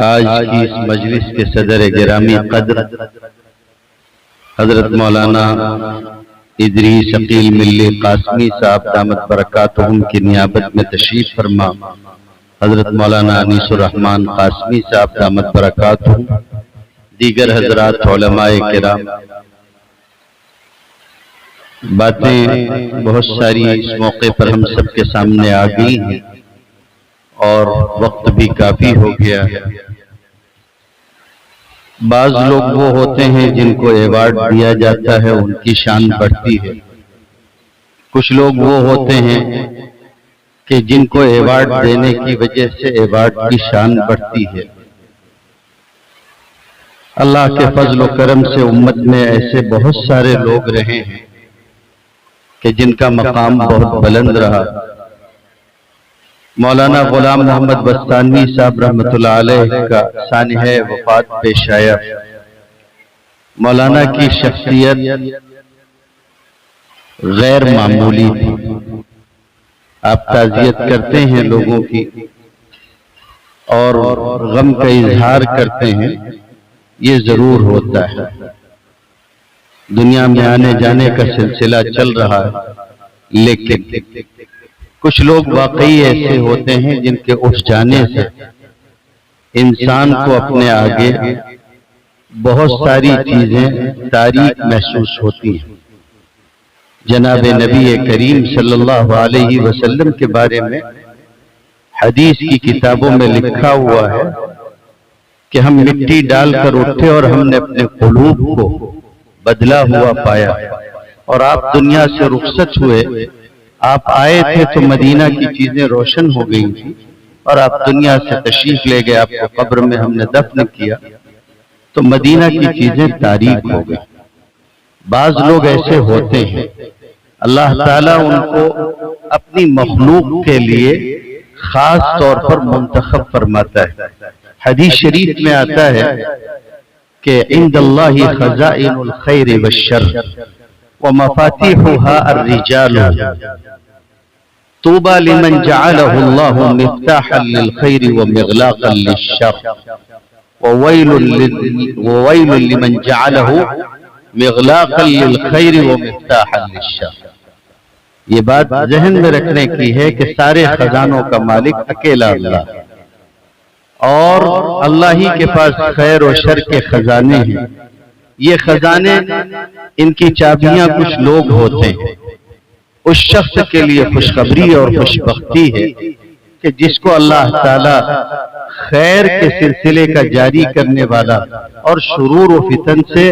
آج کی اس مجلس کے صدر گرامی قدر حضرت مولانا ادریس عقیل ملی قاسمی صاحب دامت برکاتہم کی نیابت میں تشریف فرما حضرت مولانا انیس الرحمن قاسمی صاحب دامت برکاتہم، دیگر حضرات علماء کرام، باتیں بہت ساری اس موقع پر ہم سب کے سامنے آ گئی ہیں اور وقت بھی کافی ہو گیا ہے۔ بعض لوگ وہ ہوتے ہیں جن کو ایوارڈ دیا جاتا ہے، ان کی شان بڑھتی ہے۔ کچھ لوگ وہ ہوتے ہیں کہ جن کو ایوارڈ دینے کی وجہ سے ایوارڈ کی شان بڑھتی ہے۔ اللہ کے فضل و کرم سے امت میں ایسے بہت سارے لوگ رہے ہیں کہ جن کا مقام بہت بلند رہا۔ مولانا غلام محمد بستانوی صاحب رحمۃ اللہ علیہ کا سانحہ وفات پیش آیا۔ مولانا کی شخصیت غیر معمولی تھی۔ آپ تعزیت کرتے ہیں لوگوں کی اور غم کا اظہار کرتے ہیں، یہ ضرور ہوتا ہے۔ دنیا میں آنے جانے کا سلسلہ چل رہا ہے، لیکن کچھ لوگ واقعی ایسے ہوتے ہیں جن کے اٹھ جانے سے انسان کو اپنے آگے بہت ساری چیزیں تاریک محسوس ہوتی ہیں۔ جناب نبی کریم صلی اللہ علیہ وسلم کے بارے میں حدیث کی کتابوں میں لکھا ہوا ہے کہ ہم مٹی ڈال کر اٹھے اور ہم نے اپنے قلوب کو بدلا ہوا پایا، اور آپ دنیا سے رخصت ہوئے۔ آپ آئے تھے تو مدینہ کی چیزیں روشن ہو گئی تھی، اور آپ دنیا سے تشریف لے گئے، آپ کو قبر میں ہم نے دفن کیا تو مدینہ کی چیزیں تاریک ہو گئی۔ بعض لوگ ایسے ہوتے ہیں، اللہ تعالیٰ ان کو اپنی مخلوق کے لیے خاص طور پر منتخب فرماتا ہے۔ حدیث شریف میں آتا ہے کہ عند اللہ خزائن الخیر والشر ومفاتيحها الرجال طوبى لمن جعله الله مفتاحا للخير ومغلاقا للشر وويل لمن جعله مغلاقا للخير ومفتاحا للشر۔ یہ بات ذہن میں رکھنے کی ہے کہ سارے خزانوں کا مالک اکیلا اللہ، اور اللہ ہی کے پاس خیر و شر کے خزانے ہیں۔ یہ خزانے، ان کی چابیاں کچھ لوگ ہوتے ہیں۔ اس شخص کے لیے خوشخبری اور خوشبختی ہے کہ جس کو اللہ تعالی خیر کے سلسلے کا جاری کرنے والا اور شرور و فتن سے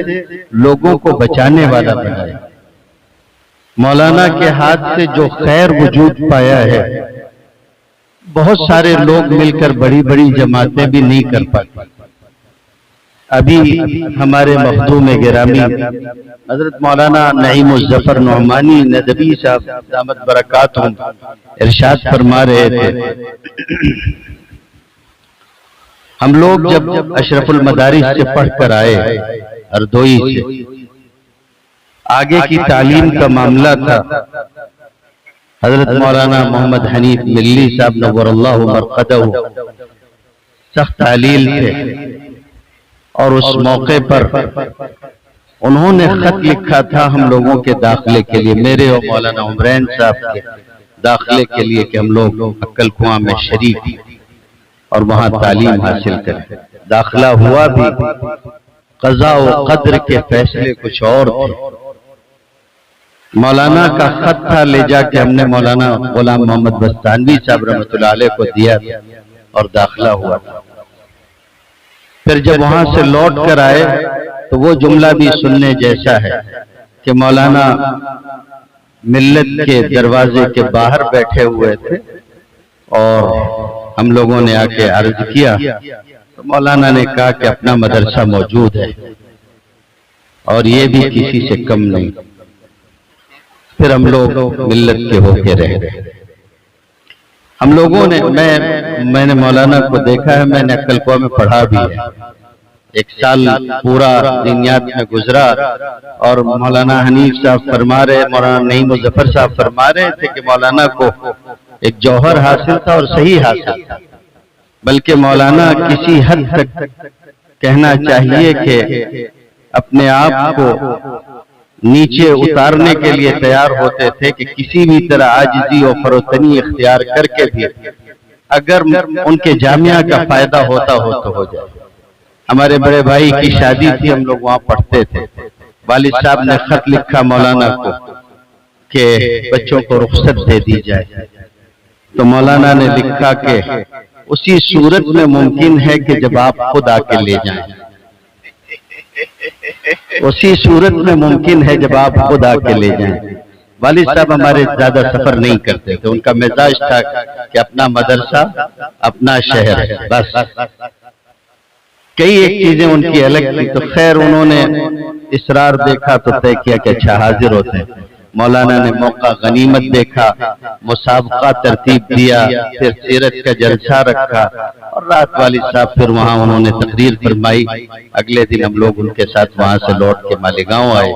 لوگوں کو بچانے والا بنائے۔ مولانا کے ہاتھ سے جو خیر وجود پایا ہے، بہت سارے لوگ مل کر بڑی بڑی جماعتیں بھی نہیں کر پاتے۔ ابھی ہمارے مخدوم گرامی حضرت مولانا نعیم الظفر نعمانی ندوی صاحب دامت برکاتہم ارشاد فرما رہے تھے، ہم لوگ جب اشرف المدارس سے پڑھ کر آئے، ہردوئی سے، آگے کی تعلیم کا معاملہ تھا۔ حضرت مولانا محمد حنیف ملی صاحب نور اللہ مرقدہ سخت علیل تھے، اور اس موقع پر انہوں نے خط لکھا تھا ہم لوگوں کے داخلے کے لیے، میرے اور مولانا عمرین صاحب کے داخلے کے لیے، کہ ہم لوگ عقل کنواں میں شریک اور وہاں تعلیم حاصل کریں۔ داخلہ ہوا بھی، قضاء و قدر کے فیصلے کچھ اور تھے۔ مولانا کا خط تھا، لے جا کے ہم نے مولانا غلام محمد بستانوی صاحب رحمۃ اللہ علیہ کو دیا اور داخلہ ہوا تھا۔ پھر جب وہاں سے لوٹ کر آئے تو وہ جملہ بھی سننے جیسا ہے کہ مولانا ملت کے دروازے کے باہر بیٹھے ہوئے تھے، اور ہم لوگوں نے آ کے عرض کیا تو مولانا نے کہا کہ اپنا مدرسہ موجود ہے اور یہ بھی کسی سے کم نہیں۔ پھر ہم لوگ ملت کے ہو کے رہ گئے۔ ہم لوگوں نے، میں نے مولانا کو دیکھا ہے، میں نے عقل کنواں میں پڑھا بھی ہے، ایک سال پورا دنیات میں گزرا، اور مولانا حنیف صاحب فرما رہے، مولانا نعیم الظفر صاحب فرما رہے تھے کہ مولانا کو ایک جوہر حاصل تھا اور صحیح حاصل تھا۔ بلکہ مولانا کسی حد تک کہنا چاہیے کہ اپنے آپ کو نیچے اتارنے کے لیے تیار ہوتے تھے کہ کسی بھی طرح عاجزی اور فروتنی اختیار کر کے بھی اگر ان کے جامعہ کا فائدہ ہوتا ہو تو ہو جائے۔ ہمارے بڑے بھائی کی شادی تھی، ہم لوگ وہاں پڑھتے تھے، والد صاحب نے خط لکھا مولانا کو کہ بچوں کو رخصت دے دی جائے، تو مولانا نے لکھا کہ اسی صورت میں ممکن ہے کہ جب آپ خود آ کے لے جائیں، اسی صورت میں ممکن ہے جب آپ خود آ کے لے جائیں۔ والد صاحب ہمارے زیادہ سفر نہیں کرتے تھے، ان کا مزاج تھا کہ اپنا مدرسہ اپنا شہر بس، کئی ایک چیزیں ان کی الگ تھی، تو خیر انہوں نے اصرار دیکھا تو طے کیا کہ اچھا حاضر ہوتے ہیں۔ مولانا نے موقع غنیمت دیکھا، مسابقہ ترتیب دیا، پھر سیرت کا جلسہ رکھا، اور رات والد صاحب پھر وہاں انہوں نے تقریر فرمائی۔ اگلے دن ہم لوگ ان کے ساتھ وہاں سے لوٹ کے مالیگاؤں آئے۔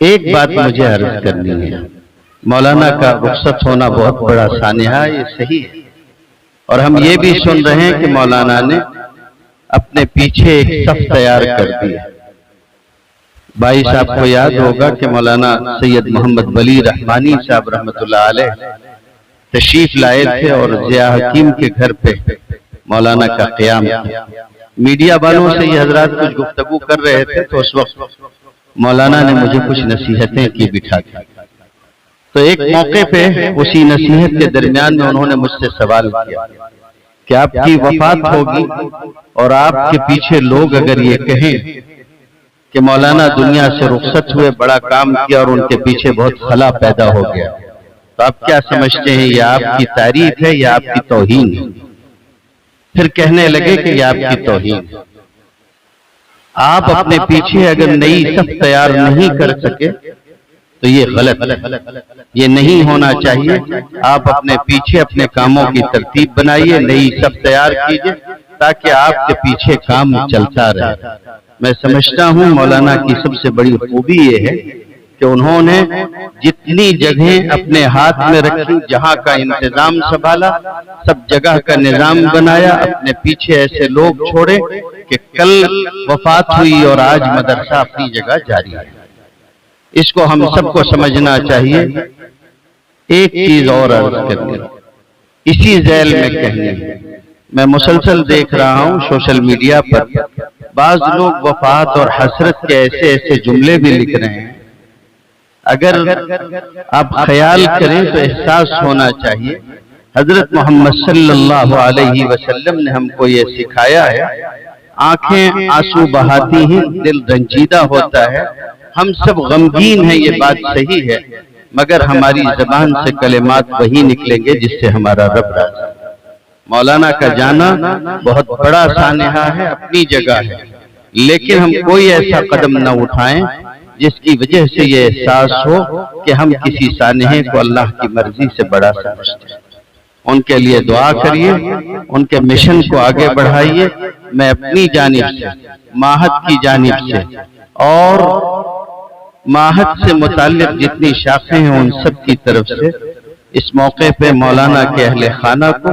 ایک بات مجھے عرض کرنی ہے، مولانا کا رخصت ہونا بہت بڑا سانحہ، یہ صحیح ہے، اور ہم یہ بھی سن رہے ہیں کہ مولانا نے اپنے پیچھے ایک صف تیار کر دیا۔ بھائی صاحب کو یاد ہوگا کہ مولانا سید محمد ولی رحمانی صاحب رحمۃ اللہ علیہ تشریف لائے تھے اور ضیاء حکیم کے گھر پہ مولانا کا قیام تھا۔ میڈیا والوں سے یہ حضرات کچھ گفتگو کر رہے تھے، تو اس وقت مولانا نے مجھے کچھ نصیحتیں کی بٹھا کے، تو ایک موقع پہ اسی نصیحت کے درمیان میں انہوں نے مجھ سے سوال کیا کہ آپ کی وفات ہوگی اور آپ کے پیچھے لوگ اگر یہ کہیں کہ مولانا دنیا سے رخصت ہوئے، بڑا کام کیا اور ان کے پیچھے بہت خلا پیدا ہو گیا، تو آپ کیا سمجھتے ہیں، یہ آپ کی تعریف ہے یا آپ کی توہین ہے؟ پھر کہنے لگے کہ یہ آپ کی توہین ہے، آپ اپنے پیچھے اگر نئی صف تیار نہیں کر سکے تو یہ غلط ہے، یہ نہیں ہونا چاہیے۔ آپ اپنے پیچھے اپنے کاموں کی ترتیب بنائیے، نئی صف تیار کیجئے تاکہ آپ کے پیچھے کام چلتا رہے۔ میں سمجھتا ہوں مولانا کی سب سے بڑی خوبی یہ ہے کہ انہوں نے جتنی جگہیں اپنے ہاتھ میں رکھی، جہاں کا انتظام سنبھالا، سب جگہ کا نظام بنایا، اپنے پیچھے ایسے لوگ چھوڑے کہ کل وفات ہوئی اور آج مدرسہ اپنی جگہ جاری ہے۔ اس کو ہم سب کو سمجھنا چاہیے۔ ایک چیز اور عرض کرنے اسی ذیل میں کہنے، میں مسلسل دیکھ رہا ہوں سوشل میڈیا پر بعض لوگ وفات اور حسرت کے ایسے ایسے جملے بھی لکھ رہے ہیں۔ اگر آپ خیال کریں تو احساس ہونا چاہیے، حضرت محمد صلی اللہ علیہ وسلم نے ہم کو یہ سکھایا ہے، آنکھیں آنسو بہاتی ہیں، دل رنجیدہ ہوتا ہے، ہم سب غمگین ہیں، یہ بات صحیح ہے، مگر ہماری زبان سے کلمات وہی نکلیں گے جس سے ہمارا رب راضی۔ مولانا کا جانا بہت بڑا سانحہ ہے، اپنی جگہ ہے، لیکن ہم کوئی ایسا قدم نہ اٹھائیں جس کی وجہ سے یہ احساس ہو کہ ہم کسی سانحے کو اللہ کی مرضی سے بڑا سمجھتے ہیں۔ ان کے لیے دعا کریے، ان کے مشن کو آگے بڑھائیے۔ میں اپنی جانب سے، ماہد کی جانب سے اور ماہد سے متعلق جتنی شاخیں ہیں ان سب کی طرف سے اس موقع پہ مولانا کے اہل خانہ کو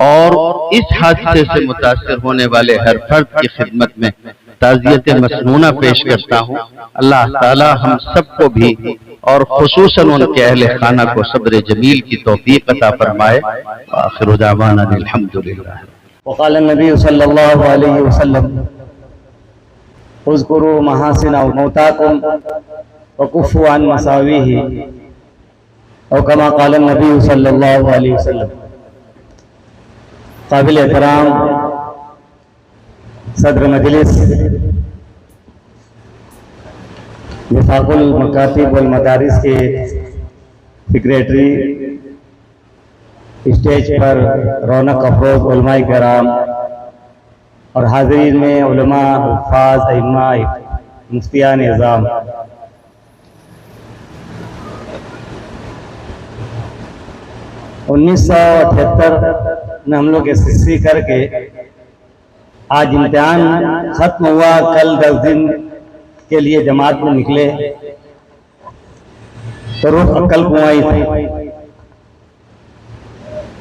اور اس حادثے سے متاثر ہونے والے ہر فرد کی خدمت میں تعزیت مسنونہ پیش کرتا ہوں۔ اللہ تعالی ہم سب کو بھی اور خصوصاً ان کے اہل خانہ کو صبر جمیل کی توفیق عطا فرمائے۔ آخر دعوانا الحمدللہ۔ وقال النبی صلی اللہ علیہ وسلم اذکروا محاسن موتاکم وکفوا عن مساویہ، اور کما قال النبی صلی اللہ علیہ وسلم۔ قابل احترام صدر مجلس، وفاق المکاتب والمدارس کے سیکریٹری، اسٹیج پر رونق افروز علماء کرام اور حاضرین میں علماء، حفاظ، ائمہ، مفتیان اعظام، انیس سو 78 میں ہم لوگ SSC کر کے آج امتحان ختم ہوا، کل 10 دن کے لیے جماعت میں نکلے تو روح عقل گنوائی تھی۔